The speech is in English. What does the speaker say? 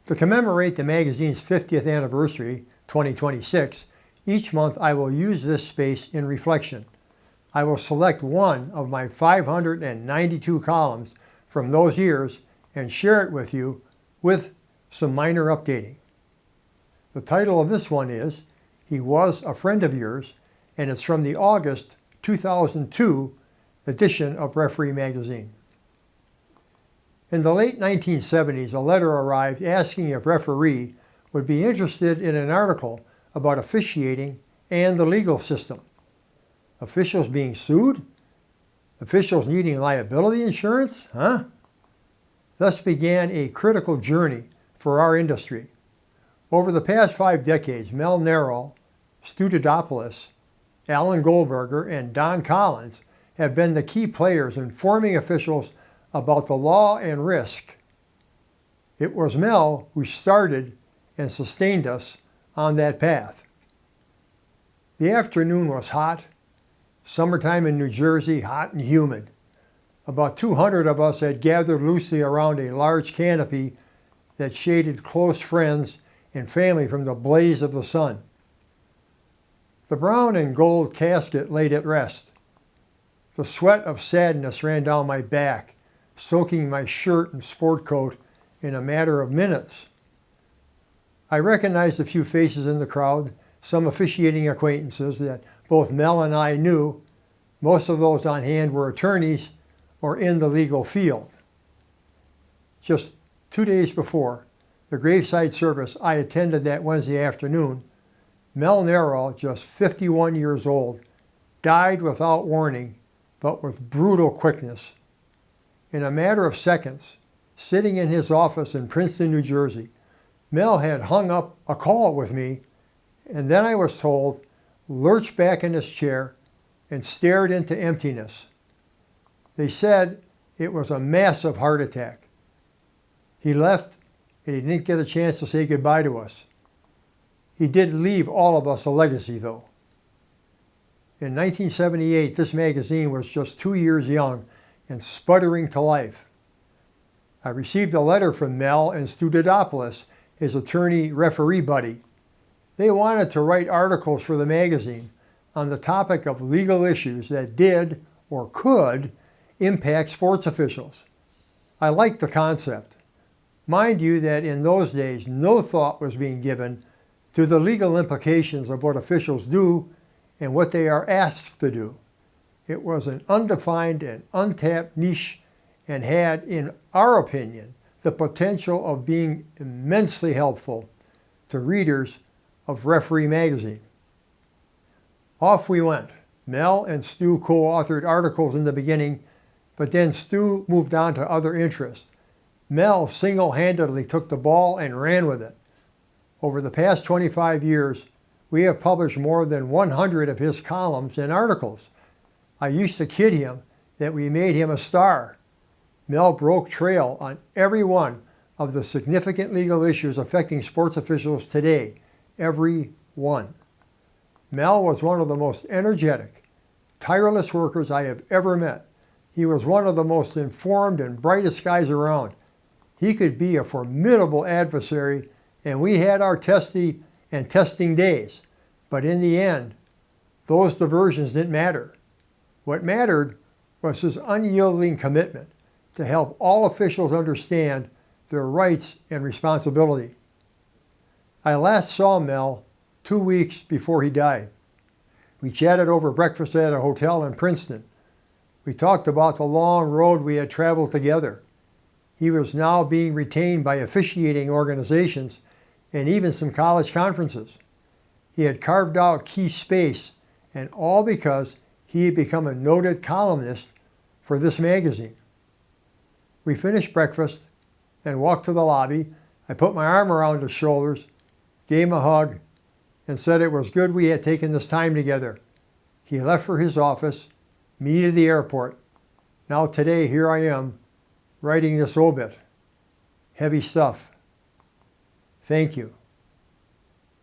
To commemorate the magazine's 50th anniversary, 2026, each month I will use this space in reflection. I will select one of my 592 columns from those years and share it with you with some minor updating. The title of this one is He Was a Friend of Yours, and it's from the August 2002 edition of Referee Magazine. In the late 1970s, a letter arrived asking if Referee would be interested in an article about officiating and the legal system. Officials being sued? Officials needing liability insurance? Huh? Thus began a critical journey for our industry. Over the past 5 decades, Mel Narol, Stu Dedopolous, Alan Goldberger, and Don Collins have been the key players informing officials about the law and risk. It was Mel who started and sustained us on that path. The afternoon was hot. Summertime in New Jersey, hot and humid. About 200 of us had gathered loosely around a large canopy that shaded close friends and family from the blaze of the sun. The brown and gold casket laid at rest. The sweat of sadness ran down my back, soaking my shirt and sport coat in a matter of minutes. I recognized a few faces in the crowd, some officiating acquaintances that both Mel and I knew. Most of those on hand were attorneys or in the legal field. Just 2 days before the graveside service I attended that Wednesday afternoon, Mel Narol, just 51 years old, died without warning, but with brutal quickness. In a matter of seconds, sitting in his office in Princeton, New Jersey, Mel had hung up a call with me, and then I was told, lurched back in his chair and stared into emptiness. They said it was a massive heart attack. He left, and he didn't get a chance to say goodbye to us. He did leave all of us a legacy, though. In 1978, this magazine was just 2 years young and sputtering to life. I received a letter from Mel and Stu Dedopolous, his attorney referee buddy. They wanted to write articles for the magazine on the topic of legal issues that did or could impact sports officials. I liked the concept. Mind you that in those days, no thought was being given to the legal implications of what officials do and what they are asked to do. It was an undefined and untapped niche and had, in our opinion, the potential of being immensely helpful to readers of Referee Magazine. Off we went. Mel and Stu co-authored articles in the beginning, but then Stu moved on to other interests. Mel single-handedly took the ball and ran with it. Over the past 25 years, we have published more than 100 of his columns and articles. I used to kid him that we made him a star. Mel broke trail on every one of the significant legal issues affecting sports officials today. Every one. Mel was one of the most energetic, tireless workers I have ever met. He was one of the most informed and brightest guys around. He could be a formidable adversary, and we had our testy and testing days. But in the end, those diversions didn't matter. What mattered was his unyielding commitment to help all officials understand their rights and responsibility. I last saw Mel 2 weeks before he died. We chatted over breakfast at a hotel in Princeton. We talked about the long road we had traveled together. He was now being retained by officiating organizations and even some college conferences. He had carved out key space, and all because he had become a noted columnist for this magazine. We finished breakfast and walked to the lobby. I put my arm around his shoulders, gave him a hug, and said it was good we had taken this time together. He left for his office, me to the airport. Now today, here I am, writing this obit. Heavy stuff. Thank you.